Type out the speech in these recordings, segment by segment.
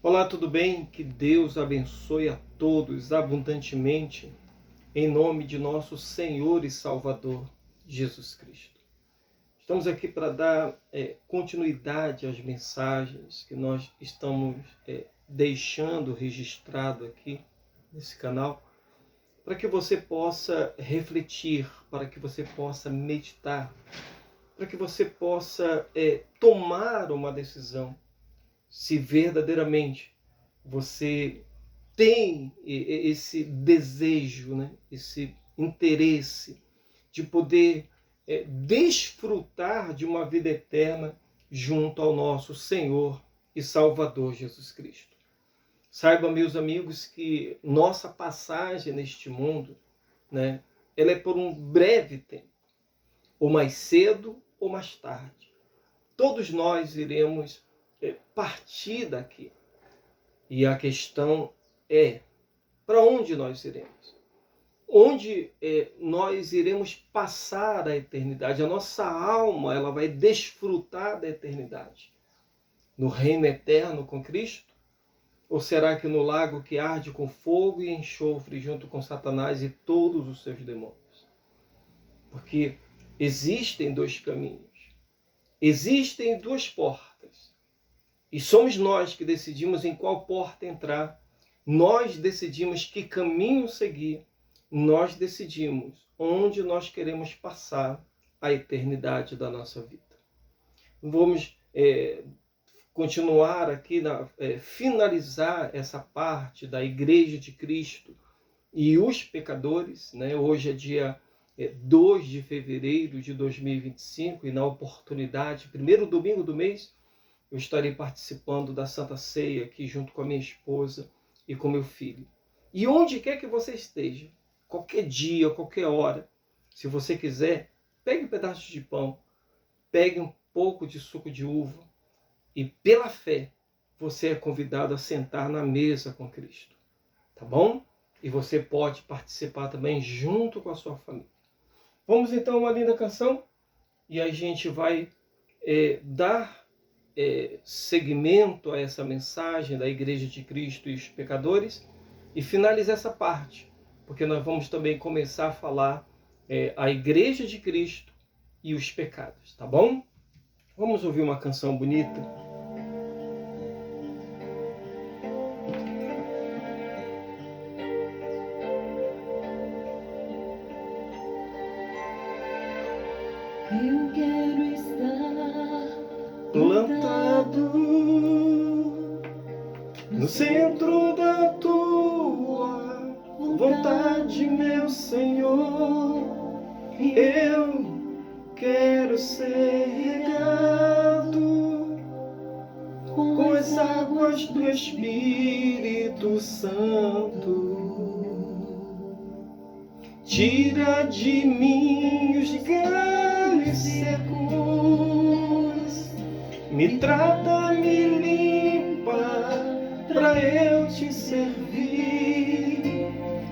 Olá, tudo bem? Que Deus abençoe a todos abundantemente, em nome de nosso Senhor e Salvador, Jesus Cristo. Estamos aqui para dar continuidade às mensagens que nós estamos deixando registrado aqui nesse canal, para que você possa refletir, para que você possa meditar, para que você possa tomar uma decisão, se verdadeiramente você tem esse desejo, né? Esse interesse de poder desfrutar de uma vida eterna junto ao nosso Senhor e Salvador Jesus Cristo. Saiba, meus amigos, que nossa passagem neste mundo, né, ela é por um breve tempo, ou mais cedo ou mais tarde. Todos nós iremos partir daqui. E a questão é, para onde nós iremos? Onde nós iremos passar a eternidade? A nossa alma, ela vai desfrutar da eternidade no reino eterno com Cristo? Ou será que no lago que arde com fogo e enxofre junto com Satanás e todos os seus demônios? Porque existem dois caminhos, existem duas portas. E somos nós que decidimos em qual porta entrar, nós decidimos que caminho seguir, nós decidimos onde nós queremos passar a eternidade da nossa vida. Vamos continuar aqui, finalizar essa parte da Igreja de Cristo e os pecadores, né? Hoje é dia 2 de fevereiro de 2025 e na oportunidade, primeiro domingo do mês, eu estarei participando da Santa Ceia aqui junto com a minha esposa e com meu filho. E onde quer que você esteja, qualquer dia, qualquer hora, se você quiser, pegue um pedaço de pão, pegue um pouco de suco de uva e pela fé você é convidado a sentar na mesa com Cristo. Tá bom? E você pode participar também junto com a sua família. Vamos então a uma linda canção e a gente vai dar seguimento a essa mensagem da Igreja de Cristo e os pecadores e finalizar essa parte, porque nós vamos também começar a falar a Igreja de Cristo e os pecados, tá bom? Vamos ouvir uma canção bonita. Eu quero estar Plantado no centro da tua vontade, meu Senhor. Eu quero ser regado com as águas do Espírito Santo. Tira de mim os galhos secos, me trata, me limpa, pra eu te servir.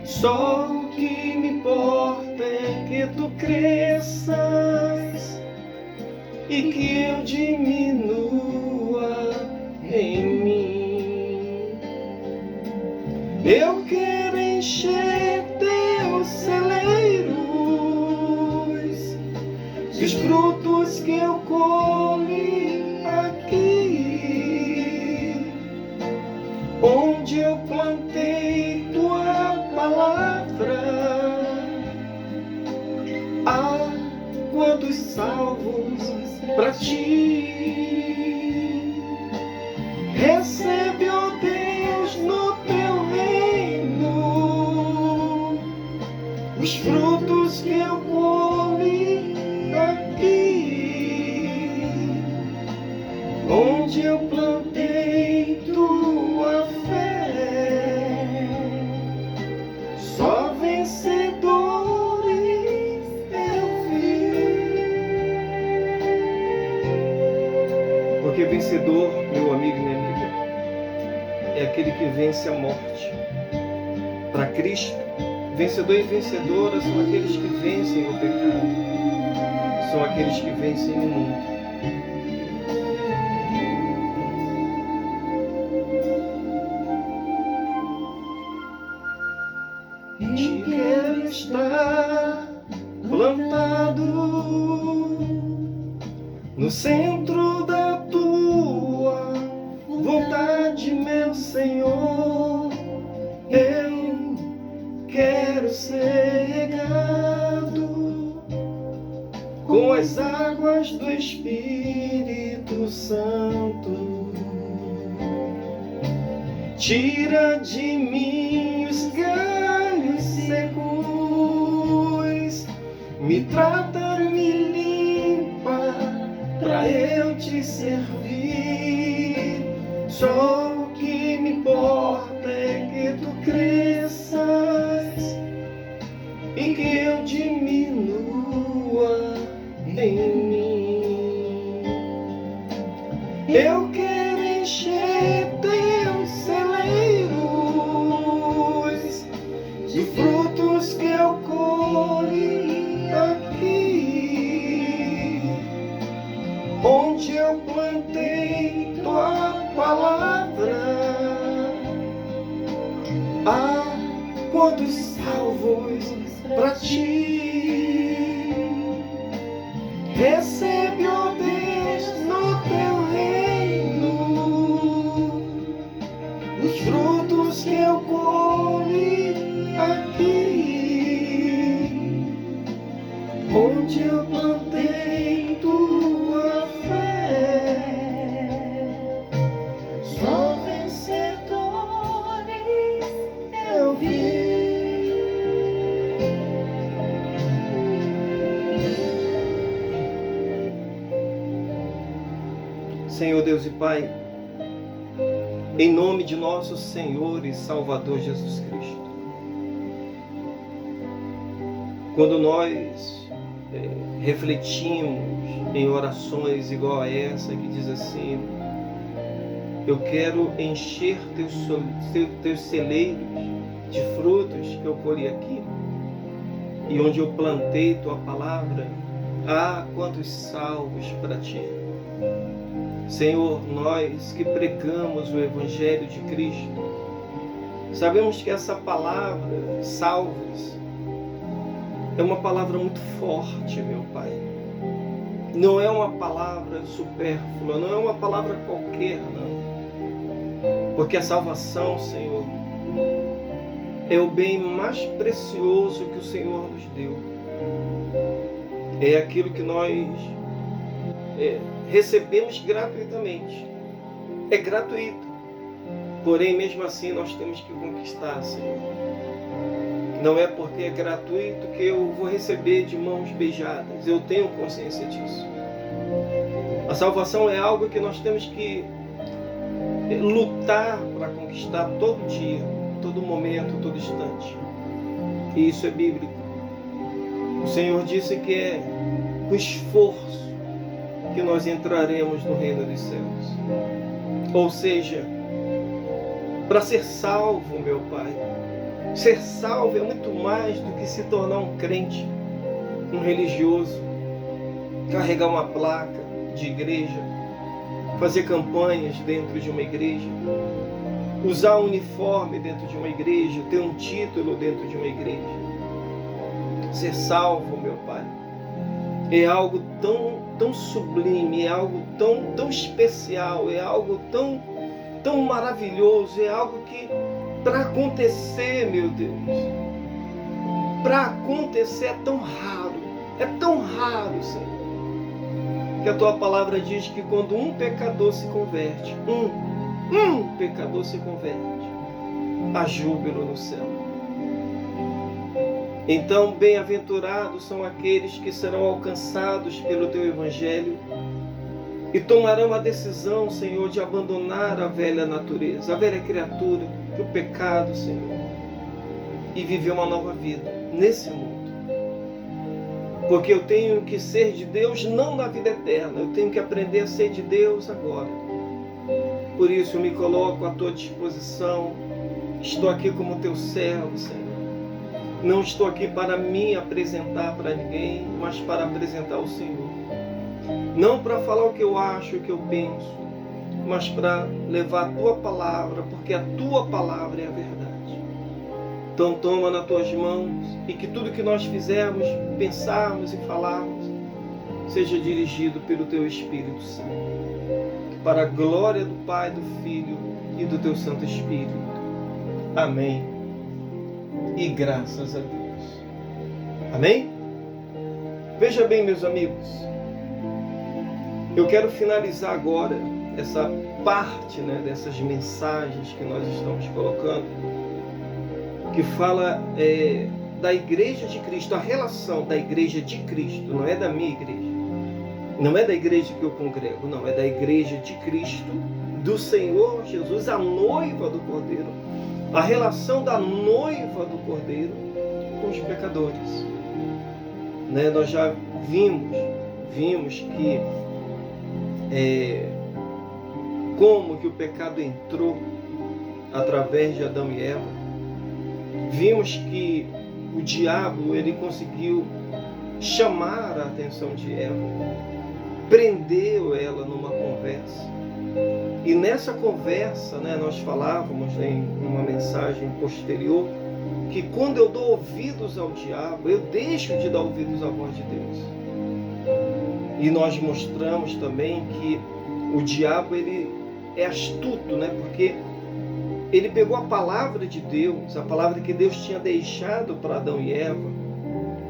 Só o que me importa é que tu cresças e que eu diminua em mim. Eu quero encher teus celeiros e os frutos que eu colhi aqui, onde eu plantei tua palavra, água dos salvos pra ti. Recebe, ó Deus, no teu reino os frutos que eu colhi aqui, onde eu plantei tua fé. Só vencedores eu vi. Porque vencedor, meu amigo e minha amiga, é aquele que vence a morte. Para Cristo, vencedor e vencedora são aqueles que vencem o pecado, são aqueles que vencem o mundo. centro da tua vontade, meu Senhor. Eu quero ser regado com as águas do Espírito Santo. Tira de mim os galhos secos, me trata, me limpa, pra eu te servir. Só o que me importa é que tu cresças e que eu diminua em mim. Eu quero encher teus celeiros de frutos que eu colhi aqui, onde eu plantei tua palavra. Ah, quantos salvos pra ti. Recebe, ó Deus, no teu reino os frutos que eu colhi aqui, onde eu plantei tua fé. Só vencedores eu vi. Senhor Deus e Pai, em nome de nosso Senhor e Salvador Jesus Cristo, quando nós refletimos em orações igual a essa, que diz assim: eu quero encher teus celeiros de frutos que eu colhi aqui, e onde eu plantei tua palavra, ah, quantos salvos para ti. Senhor, nós que pregamos o Evangelho de Cristo, sabemos que essa palavra, salvos, é uma palavra muito forte, meu Pai. Não é uma palavra supérflua, não é uma palavra qualquer, não. Porque a salvação, Senhor, é o bem mais precioso que o Senhor nos deu. É aquilo que nós recebemos gratuitamente. É gratuito. Porém, mesmo assim, nós temos que conquistar, Senhor. Não é porque é gratuito que eu vou receber de mãos beijadas. Eu tenho consciência disso. A salvação é algo que nós temos que lutar para conquistar todo dia, todo momento, todo instante. E isso é bíblico. O Senhor disse que é com esforço que nós entraremos no reino dos céus. Ou seja, para ser salvo, meu Pai, ser salvo é muito mais do que se tornar um crente, um religioso, carregar uma placa de igreja, fazer campanhas dentro de uma igreja, usar um uniforme dentro de uma igreja, ter um título dentro de uma igreja. Ser salvo, meu Pai, é algo tão sublime, é algo tão especial, é algo tão maravilhoso, é algo que, para acontecer, meu Deus, para acontecer é tão raro, Senhor, que a Tua palavra diz que quando um pecador se converte, um pecador se converte, há júbilo no céu. Então, bem-aventurados são aqueles que serão alcançados pelo Teu Evangelho e tomarão a decisão, Senhor, de abandonar a velha natureza, a velha criatura, o pecado, Senhor, e viver uma nova vida nesse mundo. Porque eu tenho que ser de Deus não na vida eterna, eu tenho que aprender a ser de Deus agora. Por isso eu me coloco à Tua disposição, estou aqui como Teu servo, Senhor. Não estou aqui para me apresentar para ninguém, mas para apresentar o Senhor. Não para falar o que eu acho, o que eu penso, mas para levar a Tua palavra, porque a Tua palavra é a verdade. Então toma nas Tuas mãos e que tudo que nós fizermos, pensarmos e falarmos, seja dirigido pelo Teu Espírito Santo, para a glória do Pai, do Filho e do Teu Santo Espírito. Amém. E graças a Deus. Amém? Veja bem, meus amigos, eu quero finalizar agora essa parte, dessas mensagens que nós estamos colocando, que fala da Igreja de Cristo, a relação da Igreja de Cristo, não é da minha igreja, não é da igreja que eu congrego, não, é da Igreja de Cristo, do Senhor Jesus, a noiva do Cordeiro, a relação da noiva do Cordeiro com os pecadores. Nós já vimos que como que o pecado entrou através de Adão e Eva. Vimos que o diabo ele conseguiu chamar a atenção de Eva, prendeu ela numa conversa. E nessa conversa, nós falávamos em uma mensagem posterior que quando eu dou ouvidos ao diabo, eu deixo de dar ouvidos à voz de Deus. E nós mostramos também que o diabo ele é astuto, porque ele pegou a palavra de Deus, a palavra que Deus tinha deixado para Adão e Eva,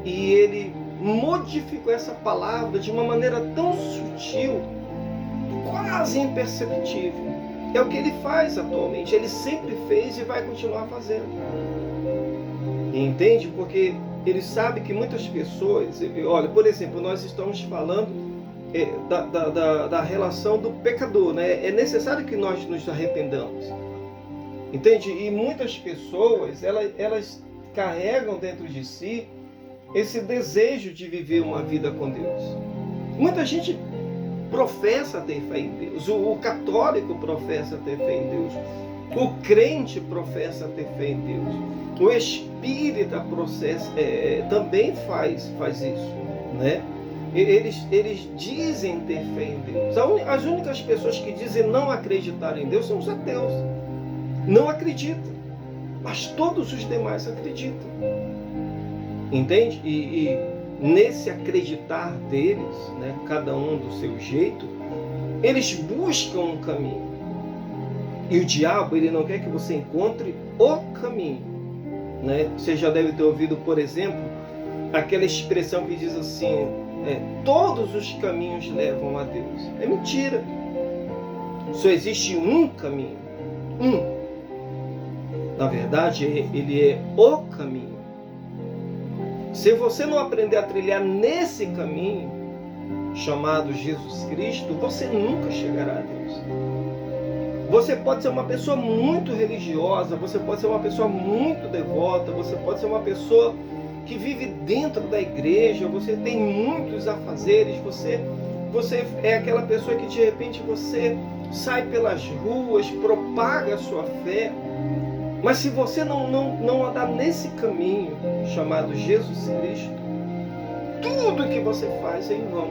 e ele modificou essa palavra de uma maneira tão sutil, quase imperceptível. É o que ele faz atualmente, ele sempre fez e vai continuar fazendo. Entende? Porque ele sabe que muitas pessoas, olha, por exemplo, nós estamos falando da relação do pecador, É necessário que nós nos arrependamos. Entende? E muitas pessoas, elas carregam dentro de si esse desejo de viver uma vida com Deus. Muita gente professa ter fé em Deus, o católico professa ter fé em Deus, o crente professa ter fé em Deus, o espírita também faz isso, Eles dizem ter fé em Deus. As únicas pessoas que dizem não acreditar em Deus são os ateus. Não acreditam, mas todos os demais acreditam. Entende? E nesse acreditar deles, cada um do seu jeito, eles buscam um caminho. E o diabo, ele não quer que você encontre o caminho. Você já deve ter ouvido, por exemplo, aquela expressão que diz assim, todos os caminhos levam a Deus. É mentira. Só existe um caminho. Na verdade, ele é o caminho. Se você não aprender a trilhar nesse caminho, chamado Jesus Cristo, você nunca chegará a Deus. Você pode ser uma pessoa muito religiosa, você pode ser uma pessoa muito devota, você pode ser uma pessoa que vive dentro da igreja, você tem muitos afazeres, você é aquela pessoa que de repente você sai pelas ruas, propaga a sua fé, mas se você não andar nesse caminho chamado Jesus Cristo, tudo que você faz é em vão.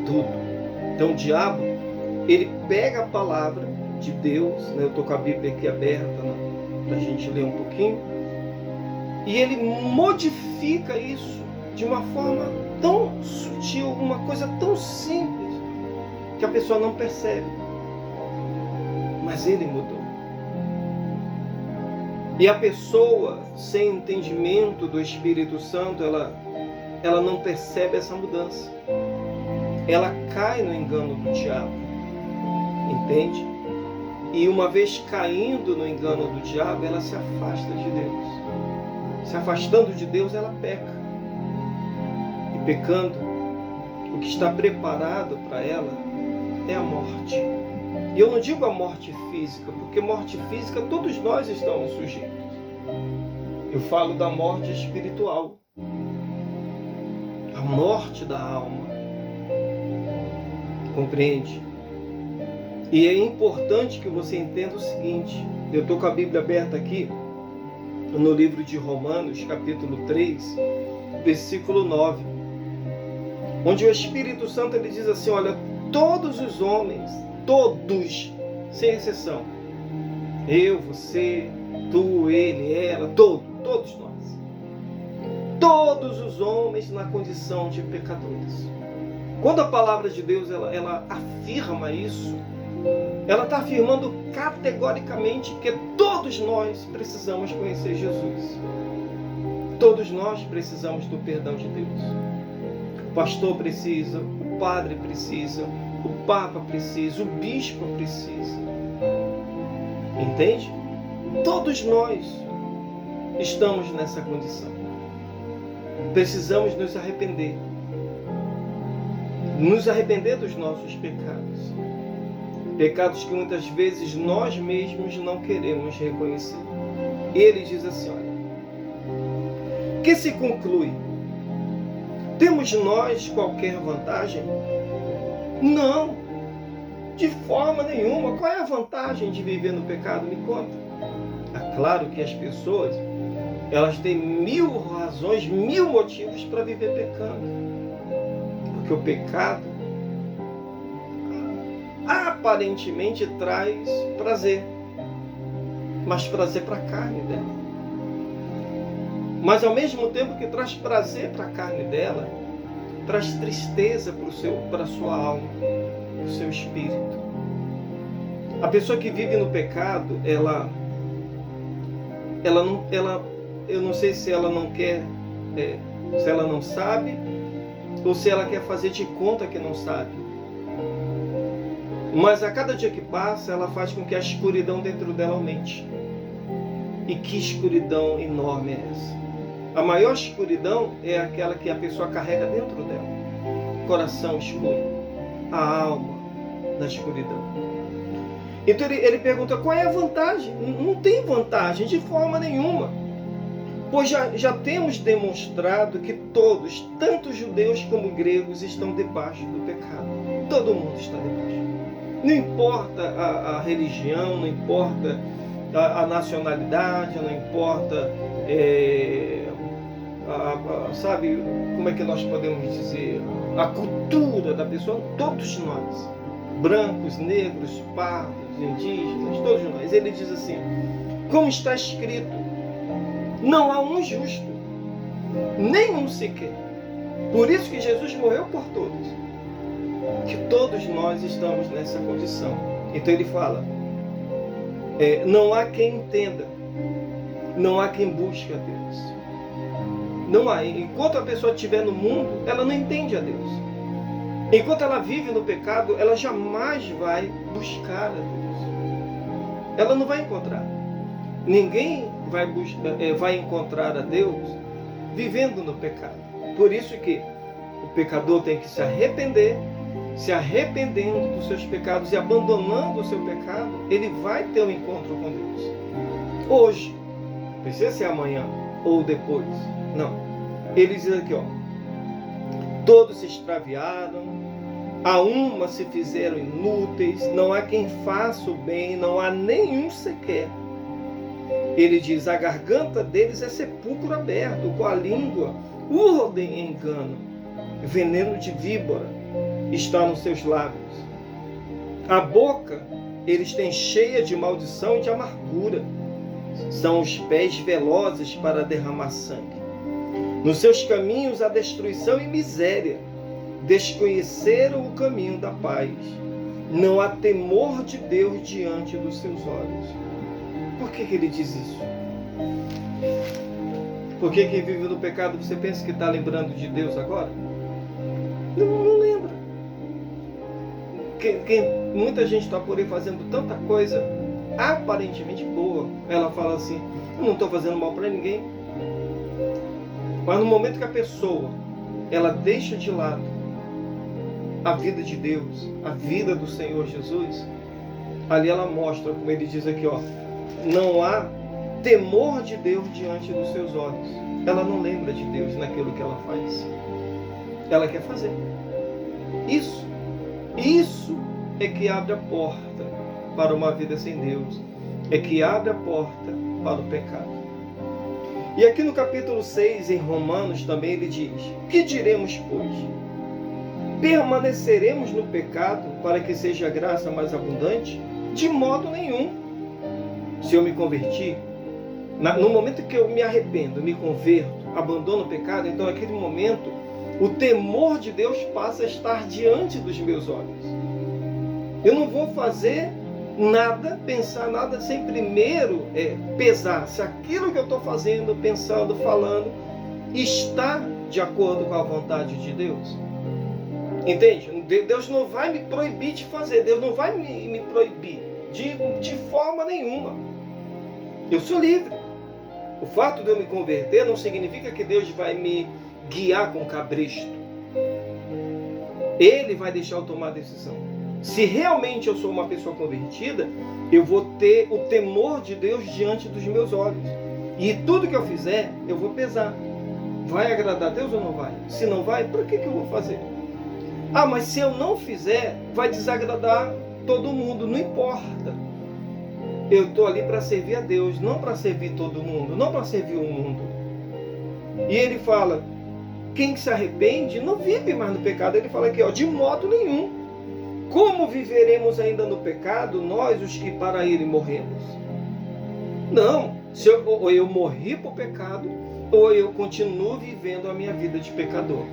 Tudo. Então o diabo, ele pega a palavra de Deus, eu estou com a Bíblia aqui aberta para a gente ler um pouquinho, e ele modifica isso de uma forma tão sutil, uma coisa tão simples, que a pessoa não percebe. Mas ele mudou. E a pessoa, sem entendimento do Espírito Santo, ela não percebe essa mudança. Ela cai no engano do diabo. Entende? E uma vez caindo no engano do diabo, ela se afasta de Deus. Se afastando de Deus, ela peca. E pecando, o que está preparado para ela é a morte. E eu não digo a morte física, porque morte física todos nós estamos sujeitos. Eu falo da morte espiritual. A morte da alma. Compreende? E é importante que você entenda o seguinte. Eu estou com a Bíblia aberta aqui, no livro de Romanos, capítulo 3, versículo 9. Onde o Espírito Santo ele diz assim, olha, todos os homens, todos, sem exceção, eu, você, tu, ele, ela, todos nós, todos os homens na condição de pecadores. Quando a palavra de Deus ela afirma isso, ela está afirmando categoricamente que todos nós precisamos conhecer Jesus. Todos nós precisamos do perdão de Deus. O pastor precisa, o padre precisa, o papa precisa, o bispo precisa. Entende? Todos nós estamos nessa condição. Precisamos nos arrepender. Nos arrepender dos nossos pecados. Pecados que muitas vezes nós mesmos não queremos reconhecer. Ele diz assim, olha, que se conclui? Temos nós qualquer vantagem? Não, de forma nenhuma. Qual é a vantagem de viver no pecado? Me conta. É claro que as pessoas, elas têm 1000 razões, 1000 motivos para viver pecando. Porque o pecado aparentemente traz prazer, mas prazer para a carne dela. Mas ao mesmo tempo que traz prazer para a carne dela, traz tristeza para a sua alma, para o seu espírito. A pessoa que vive no pecado, eu não sei se ela não quer, se ela não sabe, ou se ela quer fazer de conta que não sabe. Mas a cada dia que passa, ela faz com que a escuridão dentro dela aumente. E que escuridão enorme é essa? A maior escuridão é aquela que a pessoa carrega dentro dela. Coração escuro, a alma na escuridão. Então ele pergunta, qual é a vantagem? Não tem vantagem de forma nenhuma. Pois já temos demonstrado que todos, tanto judeus como gregos, estão debaixo do pecado. Todo mundo está debaixo. Não importa a religião, não importa a nacionalidade, não importa, sabe, como é que nós podemos dizer, a cultura da pessoa, todos nós, brancos, negros, pardos, indígenas, todos nós. Ele diz assim, como está escrito, não há um justo, nenhum sequer. Por isso que Jesus morreu por todos. Que todos nós estamos nessa condição. Então ele fala, não há quem entenda, não há quem busque a Deus. Não há. Enquanto a pessoa estiver no mundo, ela não entende a Deus. Enquanto ela vive no pecado, ela jamais vai buscar a Deus. Ela não vai encontrar. Ninguém vai encontrar a Deus vivendo no pecado. Por isso que o pecador tem que se arrepender, se arrependendo dos seus pecados e abandonando o seu pecado, ele vai ter um encontro com Deus. Hoje, não precisa ser amanhã ou depois. Não. Ele diz aqui, ó, todos se extraviaram, a uma se fizeram inúteis, não há quem faça o bem, não há nenhum sequer. Ele diz, a garganta deles é sepulcro aberto, com a língua urdem em engano, veneno de víbora está nos seus lábios. A boca eles têm cheia de maldição e de amargura. São os pés velozes para derramar sangue. Nos seus caminhos há destruição e miséria. Desconheceram o caminho da paz. Não há temor de Deus diante dos seus olhos. Por que ele diz isso? Porque quem vive no pecado, você pensa que está lembrando de Deus agora? Não lembra. Muita gente está por aí fazendo tanta coisa aparentemente boa. Ela fala assim, eu não estou fazendo mal para ninguém. Mas no momento que a pessoa ela deixa de lado a vida de Deus, a vida do Senhor Jesus, ali ela mostra, como ele diz aqui, ó, não há temor de Deus diante dos seus olhos. Ela não lembra de Deus naquilo que ela faz. Ela quer fazer. Isso é que abre a porta para uma vida sem Deus. É que abre a porta para o pecado. E aqui no capítulo 6, em Romanos, também ele diz, que diremos, pois? Permaneceremos no pecado para que seja a graça mais abundante? De modo nenhum. Se eu me converti, no momento que eu me arrependo, me converto, abandono o pecado, então naquele momento o temor de Deus passa a estar diante dos meus olhos. Eu não vou fazer nada, pensar nada, sem primeiro pesar se aquilo que eu estou fazendo, pensando, falando, está de acordo com a vontade de Deus. Entende? Deus não vai me proibir de fazer, Deus não vai me proibir de forma nenhuma. Eu sou livre. O fato de eu me converter não significa que Deus vai me guiar com cabresto. Ele vai deixar eu tomar a decisão. Se realmente eu sou uma pessoa convertida, eu vou ter o temor de Deus diante dos meus olhos. E tudo que eu fizer, eu vou pesar. Vai agradar a Deus ou não vai? Se não vai, para que eu vou fazer? Ah, mas se eu não fizer, vai desagradar todo mundo. Não importa. Eu estou ali para servir a Deus, não para servir todo mundo, não para servir o mundo. E ele fala, quem se arrepende não vive mais no pecado. Ele fala aqui, de modo nenhum. Como viveremos ainda no pecado, nós os que para ele morremos? Não, ou eu morri para o pecado, ou eu continuo vivendo a minha vida de pecador.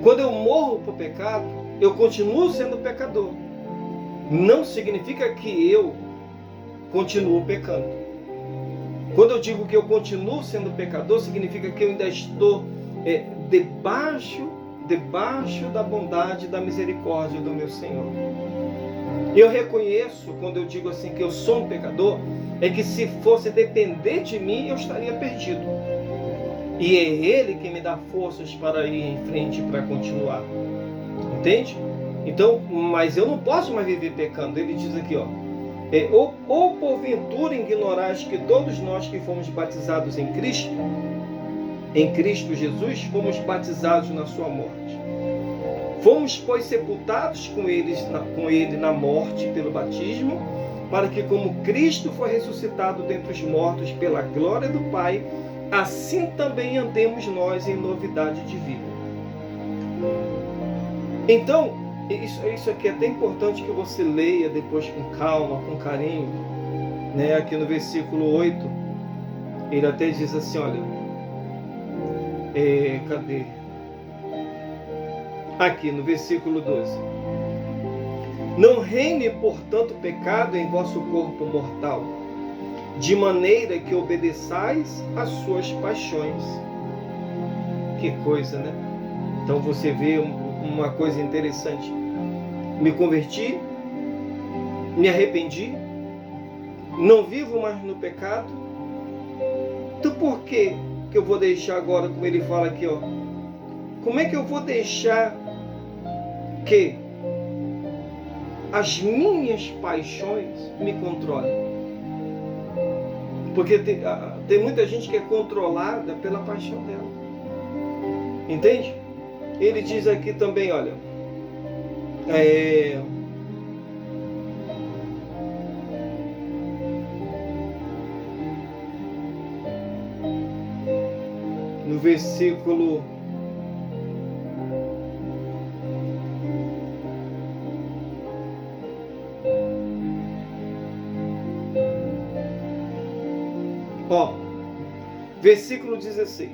Quando eu morro para o pecado, eu continuo sendo pecador. Não significa que eu continuo pecando. Quando eu digo que eu continuo sendo pecador, significa que eu ainda estou debaixo da bondade e da misericórdia do meu Senhor. Eu reconheço, quando eu digo assim que eu sou um pecador, é que se fosse depender de mim, eu estaria perdido. E é Ele que me dá forças para ir em frente, para continuar. Entende? Então, mas eu não posso mais viver pecando. Ele diz aqui, ou porventura ignorais que todos nós que fomos batizados em Cristo Jesus, fomos batizados na sua morte. Fomos, pois, sepultados com ele na morte pelo batismo, para que, como Cristo foi ressuscitado dentre os mortos pela glória do Pai, assim também andemos nós em novidade de vida. Então, isso aqui é até importante que você leia depois com calma, com carinho, né? Aqui no versículo 8, ele até diz assim, olha, cadê? Aqui no versículo 12. Não reine, portanto, pecado em vosso corpo mortal, de maneira que obedeçais às suas paixões. Que coisa, né? Então você vê uma coisa interessante. Me converti, me arrependi, não vivo mais no pecado. Então por que eu vou deixar agora, como ele fala aqui, como é que eu vou deixar que as minhas paixões me controlem? Porque tem muita gente que é controlada pela paixão dela. Entende? Ele diz aqui também, olha, no versículo versículo 16.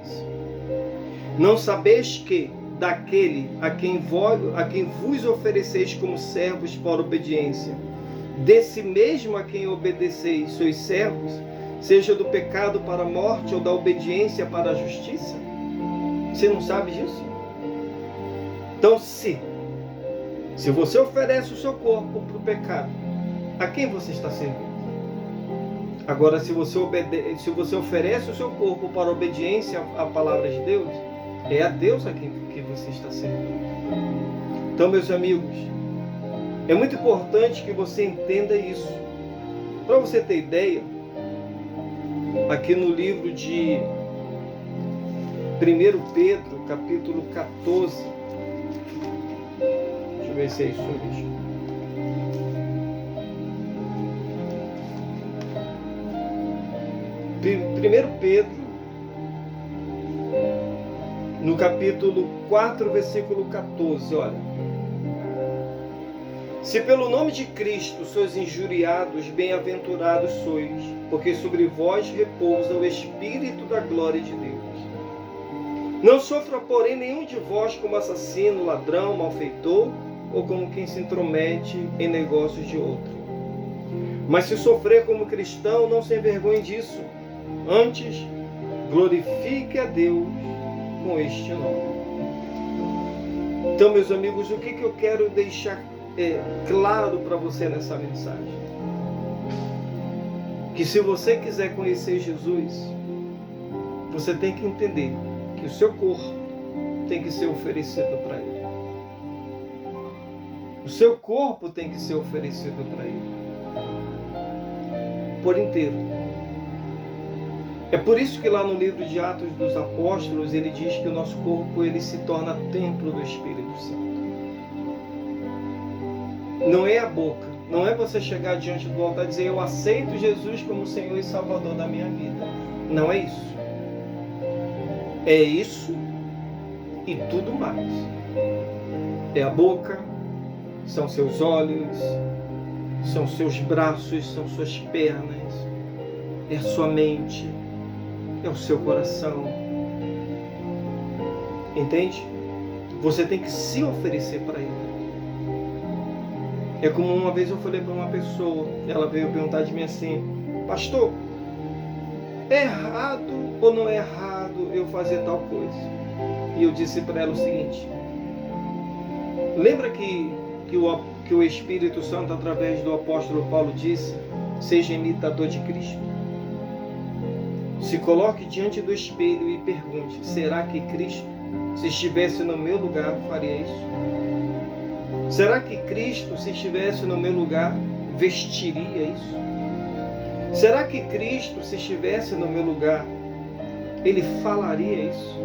Não sabeis que daquele a quem vos ofereceis como servos para obediência, desse mesmo a quem obedeceis sois servos, seja do pecado para a morte ou da obediência para a justiça? Você não sabe disso? Então, se você oferece o seu corpo para o pecado, a quem você está servindo? Agora, se você oferece o seu corpo para a obediência à palavra de Deus, é a Deus a quem que você está servindo. Então, meus amigos, é muito importante que você entenda isso. Para você ter ideia, aqui no livro de 1 Pedro, capítulo 14, deixa eu ver se é isso mesmo. 1 Pedro, no capítulo 4, versículo 14, olha. Se pelo nome de Cristo sois injuriados, bem-aventurados sois, porque sobre vós repousa o Espírito da glória de Deus. Não sofra, porém, nenhum de vós como assassino, ladrão, malfeitor, ou como quem se intromete em negócios de outro. Mas se sofrer como cristão, não se envergonhe disso. Antes, glorifique a Deus com este nome. Então, meus amigos, o que eu quero deixar claro para você nessa mensagem? Que se você quiser conhecer Jesus, você tem que entender que o seu corpo tem que ser oferecido para Ele. O seu corpo tem que ser oferecido para Ele. Por inteiro. É por isso que lá no livro de Atos dos Apóstolos, ele diz que o nosso corpo ele se torna templo do Espírito Santo. Não é a boca. Não é você chegar diante do altar e dizer: eu aceito Jesus como Senhor e Salvador da minha vida. Não é isso. É isso e tudo mais. É a boca, são seus olhos, são seus braços, são suas pernas, é a sua mente, é o seu coração. Entende? Você tem que se oferecer para Ele. É como uma vez eu falei para uma pessoa, ela veio perguntar de mim assim: pastor, é errado ou não é errado eu fazer tal coisa? E eu disse para ela o seguinte: lembra que o Espírito Santo, através do apóstolo Paulo, disse: seja imitador de Cristo? Se coloque diante do espelho e pergunte: será que Cristo, se estivesse no meu lugar, faria isso? Será que Cristo, se estivesse no meu lugar, vestiria isso? Será que Cristo, se estivesse no meu lugar, Ele falaria isso?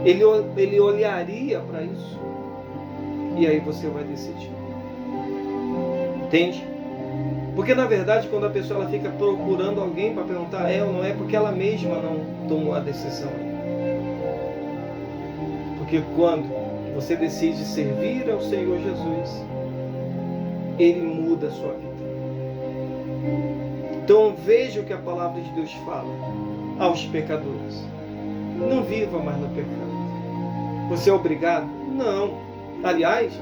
Ele olharia para isso? E aí você vai decidir. Entende? Porque na verdade, quando a pessoa ela fica procurando alguém para perguntar é ou não é, porque ela mesma não tomou a decisão. Porque quando você decide servir ao Senhor Jesus, Ele muda a sua vida. Então veja o que a palavra de Deus fala aos pecadores: não viva mais no pecado. Você é obrigado? Não. Aliás,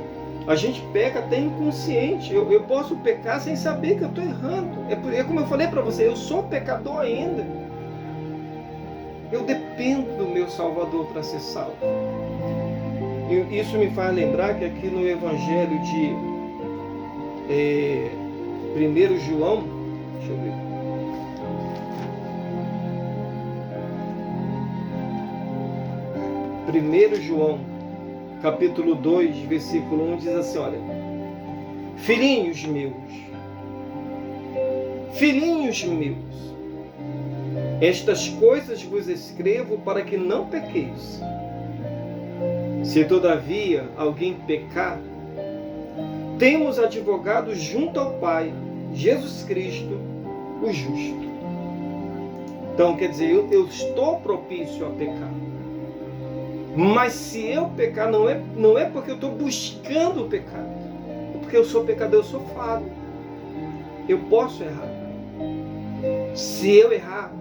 a gente peca até inconsciente. Eu posso pecar sem saber que eu estou errando. É como eu falei para você, eu sou pecador ainda. Eu dependo do meu Salvador para ser salvo. E isso me faz lembrar que aqui no Evangelho de 1 João, deixa eu ver. João, capítulo 2, versículo 1, diz assim, olha: filhinhos meus, estas coisas vos escrevo para que não pequeis. Se todavia alguém pecar, temos advogado junto ao Pai, Jesus Cristo, o justo. Então, quer dizer, eu estou propício a pecar. Mas se eu pecar, não é porque eu estou buscando o pecado. É porque eu sou pecador, eu sou falho. Eu posso errar. Se eu errar,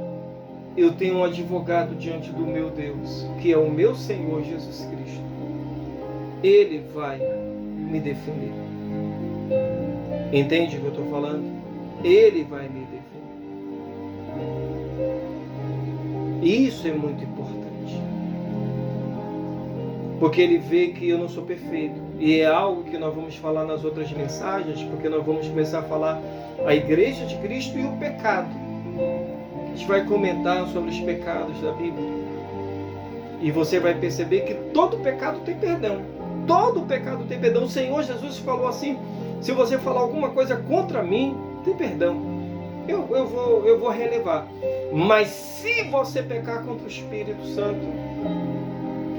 eu tenho um advogado diante do meu Deus, que é o meu Senhor Jesus Cristo. Ele vai me defender. Entende o que eu estou falando? Ele vai me defender. Isso é muito importante. Porque Ele vê que eu não sou perfeito. E é algo que nós vamos falar nas outras mensagens, porque nós vamos começar a falar a Igreja de Cristo e o pecado. A gente vai comentar sobre os pecados da Bíblia. E você vai perceber que todo pecado tem perdão. Todo pecado tem perdão. O Senhor Jesus falou assim: se você falar alguma coisa contra mim, tem perdão. Eu vou relevar. Mas se você pecar contra o Espírito Santo,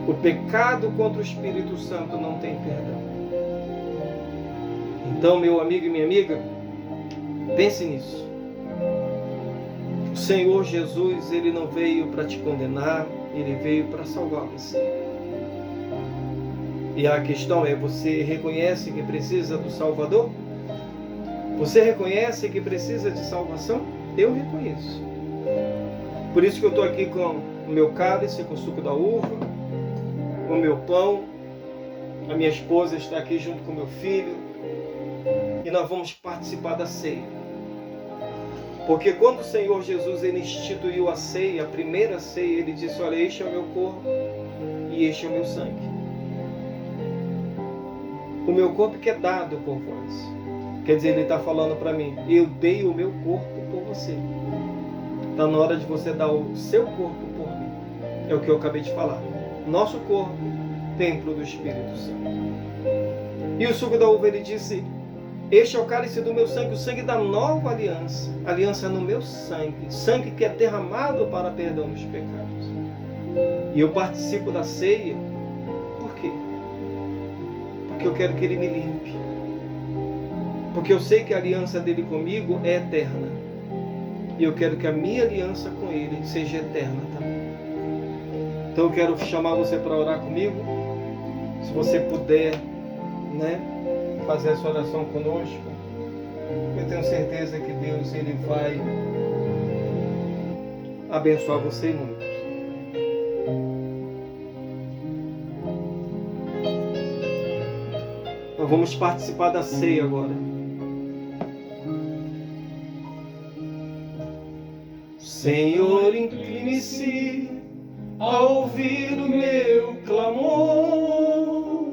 o pecado contra o Espírito Santo não tem perdão. Então, meu amigo e minha amiga, pense nisso. O Senhor Jesus, Ele não veio para te condenar, Ele veio para salvar você. E a questão é, você reconhece que precisa do Salvador? Você reconhece que precisa de salvação? Eu reconheço. Por isso que eu estou aqui com o meu cálice, com o suco da uva, o meu pão, a minha esposa está aqui junto com o meu filho, e nós vamos participar da ceia. Porque quando o Senhor Jesus ele instituiu a ceia, a primeira ceia, ele disse: olha, este é o meu corpo e este é o meu sangue. O meu corpo que é dado por vós. Quer dizer, ele está falando para mim: eu dei o meu corpo por você. Está na hora de você dar o seu corpo por mim. É o que eu acabei de falar. Nosso corpo, templo do Espírito Santo. E o suco da uva, ele disse: este é o cálice do meu sangue, o sangue da nova aliança. Aliança no meu sangue. Sangue que é derramado para perdão dos pecados. E eu participo da ceia. Por quê? Porque eu quero que ele me limpe. Porque eu sei que a aliança dele comigo é eterna. E eu quero que a minha aliança com ele seja eterna também. Então eu quero chamar você para orar comigo. Se você puder, fazer essa oração conosco. Eu tenho certeza que Deus ele vai abençoar você muito. Nós vamos participar da ceia agora. Senhor, incline-se a ouvir o meu clamor.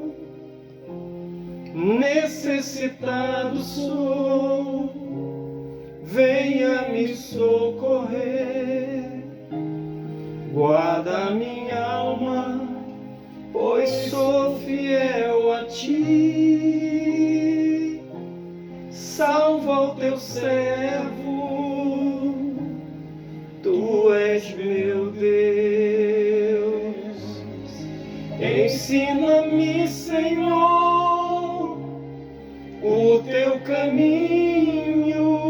Necessitado sou, venha me socorrer. Guarda minha alma, pois sou fiel a ti. Salva o teu servo, tu és meu Deus. Ensina-me, Senhor, o teu caminho.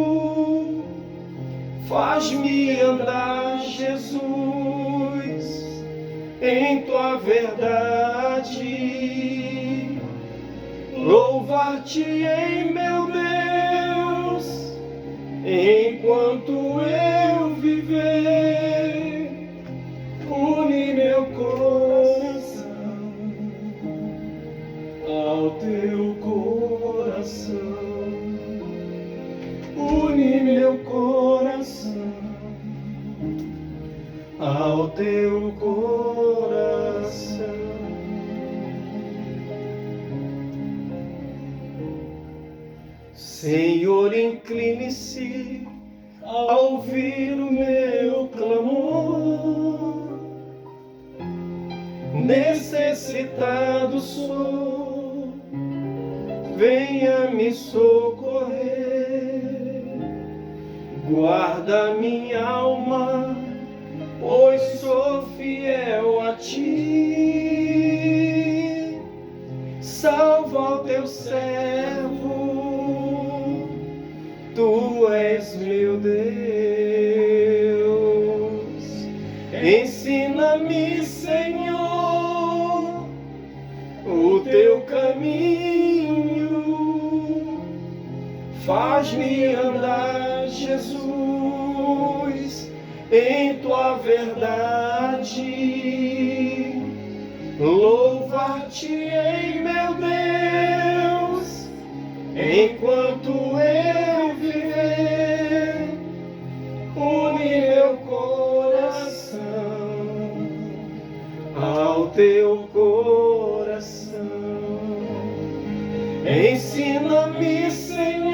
Faz-me andar, Jesus, em tua verdade. Louvar-te-ei, meu Deus, enquanto eu viver. Une meu coração ao teu coração. Une meu coração ao teu coração. Senhor, incline-se a ouvir o meu clamor. Necessitado sou, venha me socorrer. Guarda minha alma, pois sou fiel a ti. Salva o teu servo, tu és meu Deus. Ensina-me, Senhor, o teu caminho. Faz-me andar, Jesus, em tua verdade. Louvar-te-ei, meu Deus, enquanto eu viver. Une meu coração ao teu coração. Ensina-me, Senhor,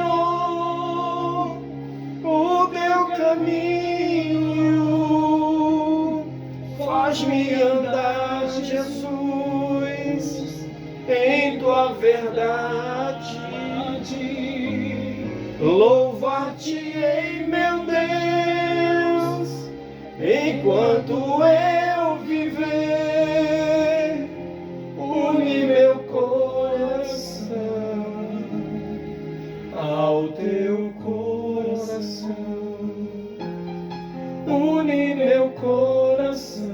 o teu caminho. Faz-me andar, Jesus, em tua verdade. Louvar-te-ei, meu Deus, enquanto eu viver. Une meu coração ao teu coração. Une meu coração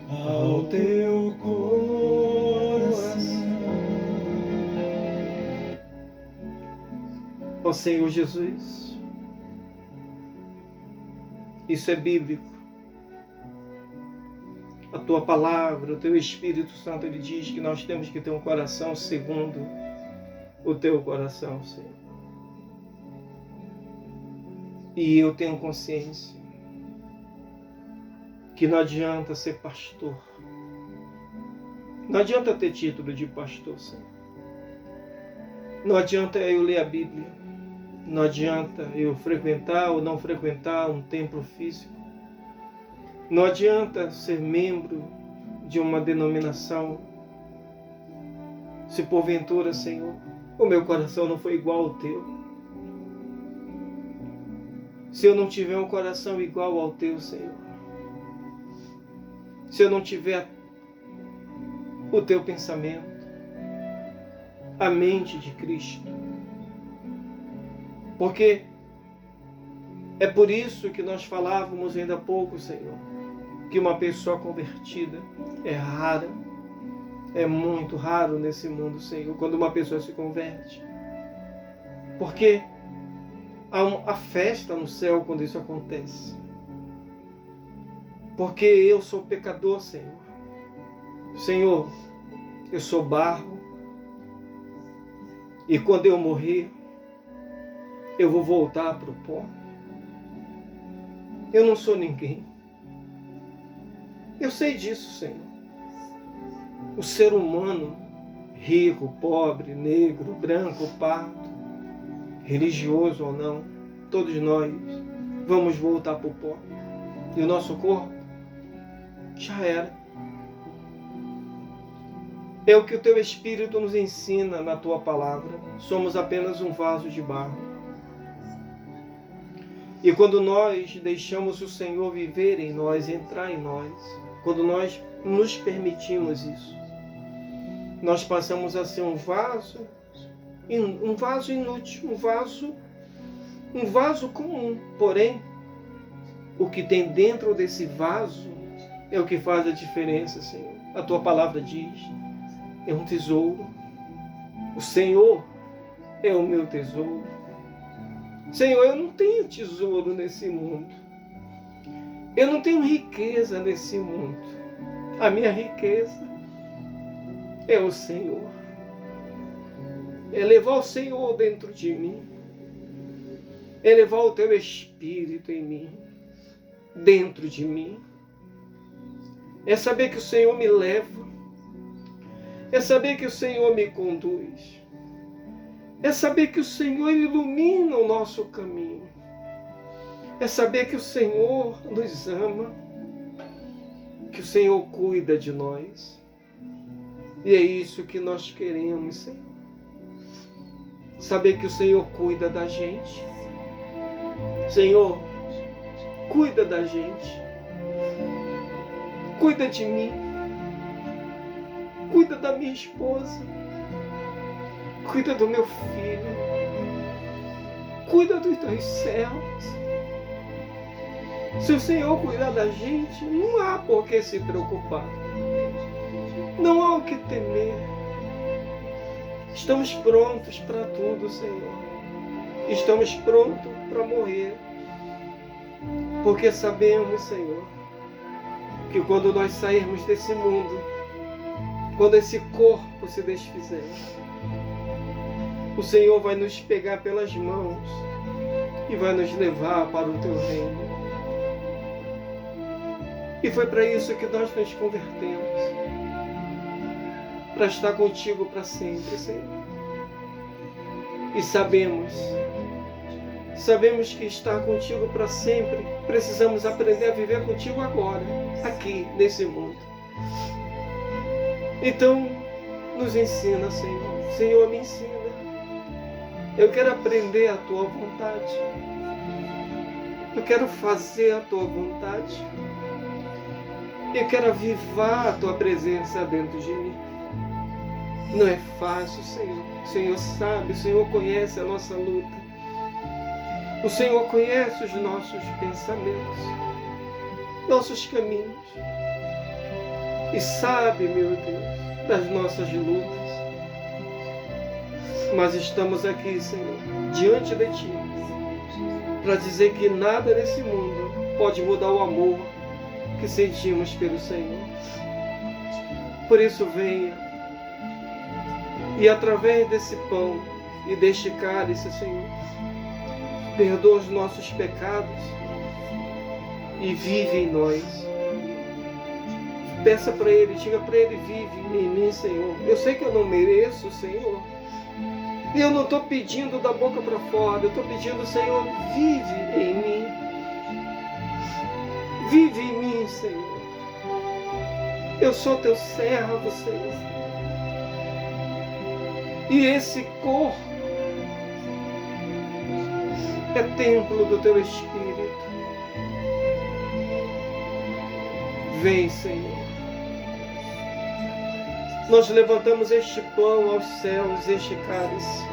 ao teu coração. Ó Senhor Jesus, isso é bíblico. A tua palavra, o teu Espírito Santo, ele diz que nós temos que ter um coração segundo o teu coração, Senhor. E eu tenho consciência que não adianta ser pastor. Não adianta ter título de pastor, Senhor. Não adianta eu ler a Bíblia. Não adianta eu frequentar ou não frequentar um templo físico. Não adianta ser membro de uma denominação. Se porventura, Senhor, o meu coração não foi igual ao teu. Se eu não tiver um coração igual ao teu, Senhor. Se eu não tiver o teu pensamento, a mente de Cristo. Porque é por isso que nós falávamos ainda há pouco, Senhor, que uma pessoa convertida é rara, é muito raro nesse mundo, Senhor, quando uma pessoa se converte. Porque há festa no céu quando isso acontece. Porque eu sou pecador, Senhor. Senhor, eu sou barro. E quando eu morrer, eu vou voltar para o pó. Eu não sou ninguém. Eu sei disso, Senhor. O ser humano, rico, pobre, negro, branco, pardo, religioso ou não, todos nós vamos voltar para o pó. E o nosso corpo já era. É o que o teu Espírito nos ensina na tua palavra. Somos apenas um vaso de barro. E quando nós deixamos o Senhor viver em nós, entrar em nós, quando nós nos permitimos isso, nós passamos a ser um vaso inútil, um vaso comum. Porém, o que tem dentro desse vaso é o que faz a diferença, Senhor. A tua palavra diz, é um tesouro. O Senhor é o meu tesouro. Senhor, eu não tenho tesouro nesse mundo. Eu não tenho riqueza nesse mundo. A minha riqueza é o Senhor. É levar o Senhor dentro de mim. É levar o teu Espírito em mim, dentro de mim. É saber que o Senhor me leva. É saber que o Senhor me conduz. É saber que o Senhor ilumina o nosso caminho. É saber que o Senhor nos ama. Que o Senhor cuida de nós. E é isso que nós queremos, Senhor. Saber que o Senhor cuida da gente. Senhor, cuida da gente. Cuida de mim. Cuida da minha esposa. Cuida do meu filho. Cuida dos teus céus. Se o Senhor cuidar da gente, não há por que se preocupar. Não há o que temer. Estamos prontos para tudo, Senhor. Estamos prontos para morrer. Porque sabemos, Senhor, que quando nós sairmos desse mundo, quando esse corpo se desfizer, o Senhor vai nos pegar pelas mãos e vai nos levar para o teu reino. E foi para isso que nós nos convertemos, para estar contigo para sempre, Senhor. E sabemos que estar contigo para sempre, precisamos aprender a viver contigo agora, aqui, nesse mundo. Então, nos ensina, Senhor. Senhor, me ensina. Eu quero aprender a tua vontade. Eu quero fazer a tua vontade. Eu quero avivar a tua presença dentro de mim. Não é fácil, Senhor. O Senhor sabe, o Senhor conhece a nossa luta. O Senhor conhece os nossos pensamentos, nossos caminhos. E sabe, meu Deus, das nossas lutas. Mas estamos aqui, Senhor, diante de Ti, para dizer que nada nesse mundo pode mudar o amor que sentimos pelo Senhor. Por isso, venha e através desse pão e deste cálice, Senhor, perdoa os nossos pecados e vive em nós. Peça para Ele, diga para Ele, vive em mim, Senhor. Eu sei que eu não mereço, Senhor. E eu não estou pedindo da boca para fora, eu estou pedindo, Senhor, vive em mim. Vive em mim, Senhor. Eu sou teu servo, Senhor. E esse corpo é templo do teu Espírito. Vem, Senhor. Nós levantamos este pão aos céus, este cálice.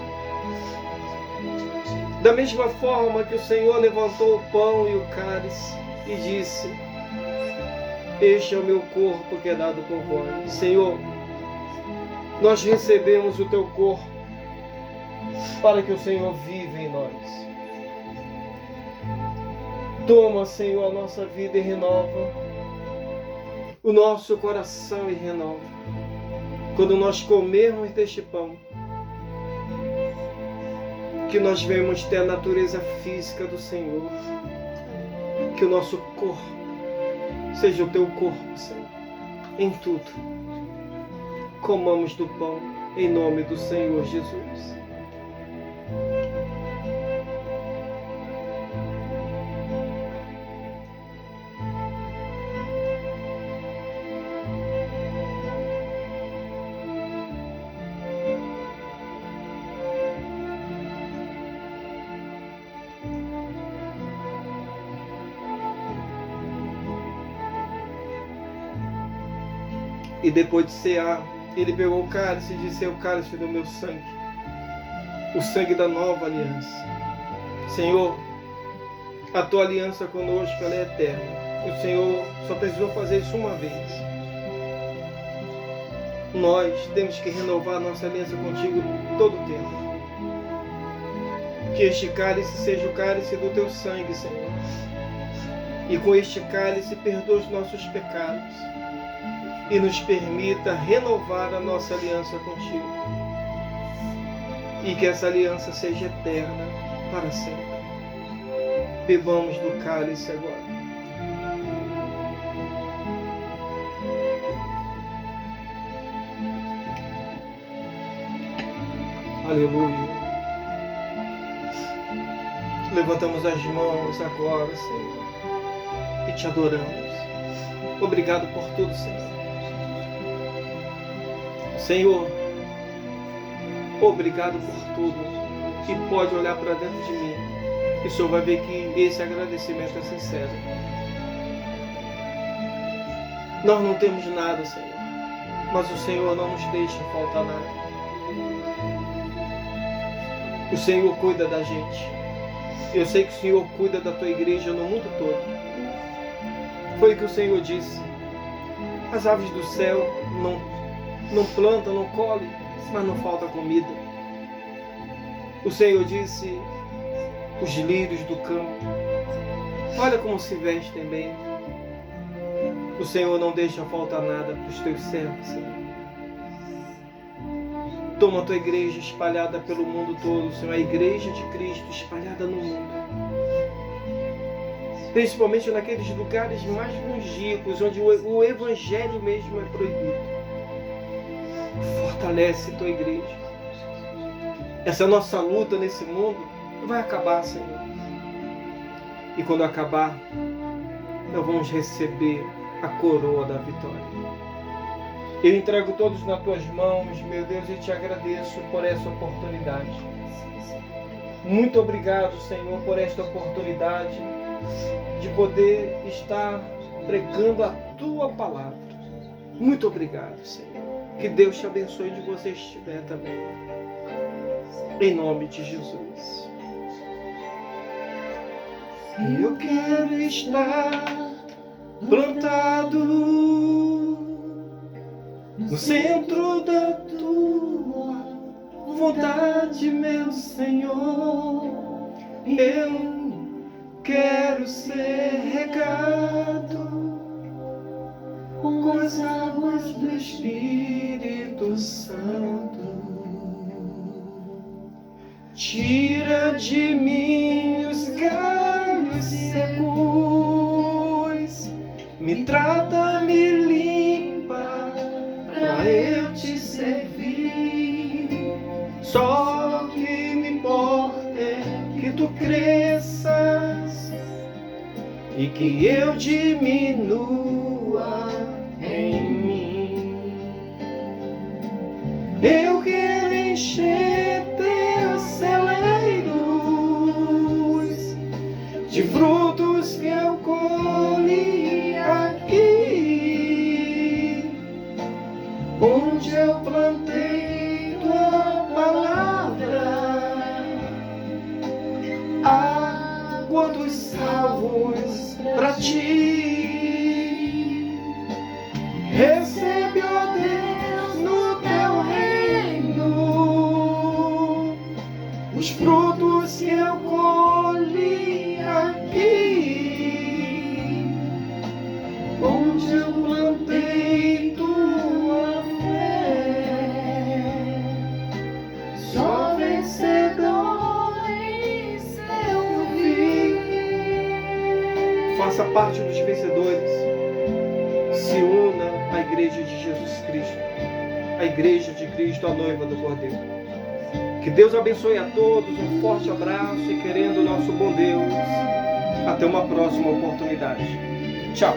Da mesma forma que o Senhor levantou o pão e o cálice e disse: este é o meu corpo que é dado por vós. Senhor, nós recebemos o teu corpo para que o Senhor viva em nós. Toma, Senhor, a nossa vida e renova o nosso coração e renova. Quando nós comermos deste pão, que nós venhamos ter a natureza física do Senhor, que o nosso corpo seja o teu corpo, Senhor, em tudo. Comamos do pão, em nome do Senhor Jesus. E depois de cear, ele pegou o cálice e disse: é o cálice do meu sangue, o sangue da nova aliança. Senhor, a tua aliança conosco ela é eterna. E o Senhor só precisou fazer isso uma vez. Nós temos que renovar a nossa aliança contigo todo o tempo. Que este cálice seja o cálice do teu sangue, Senhor. E com este cálice perdoa os nossos pecados e nos permita renovar a nossa aliança contigo. E que essa aliança seja eterna para sempre. Bebamos do cálice agora. Aleluia. Levantamos as mãos agora, Senhor, e te adoramos. Obrigado por tudo, Senhor. Senhor, obrigado por tudo. E pode olhar para dentro de mim e o Senhor vai ver que esse agradecimento é sincero. Nós não temos nada, Senhor, mas o Senhor não nos deixa faltar nada. O Senhor cuida da gente. Eu sei que o Senhor cuida da tua igreja no mundo todo. Foi o que o Senhor disse. As aves do céu não plantam, não colhem, mas não falta comida. O Senhor disse: os lírios do campo, olha como se vestem bem. O Senhor não deixa faltar nada para os teus servos, Senhor. Toma a tua igreja espalhada pelo mundo todo, Senhor, a igreja de Cristo espalhada no mundo. Principalmente naqueles lugares mais longínquos, onde o evangelho mesmo é proibido. Fortalece tua igreja. Essa nossa luta nesse mundo vai acabar, Senhor. E quando acabar, nós vamos receber a coroa da vitória. Eu entrego todos nas tuas mãos, meu Deus, e te agradeço por essa oportunidade. Muito obrigado, Senhor, por esta oportunidade de poder estar pregando a tua palavra. Muito obrigado, Senhor. Que Deus te abençoe onde você estiver também. Em nome de Jesus. Eu quero estar plantado no centro da tua vontade, meu Senhor. Eu quero ser regado com as águas do Espírito Santo. Tira de mim os galhos secos, me trata, me limpa, pra eu te servir. Só o que me importa é que tu cresças e que eu diminua em mim. Eu quero encher teus celeiros de frutos que eu colhi aqui, onde eu plantei tua palavra, água dos salvos pra ti. Recebe, ó Deus, no teu reino os frutos que eu colhi aqui, onde eu plantei tua fé. Só vencedores eu vi. Faça parte dos vencedores. Se una à Igreja de Jesus Cristo, a Igreja de Cristo, a noiva do Cordeiro. Que Deus abençoe a todos, um forte abraço e, querendo o nosso bom Deus, até uma próxima oportunidade. Tchau!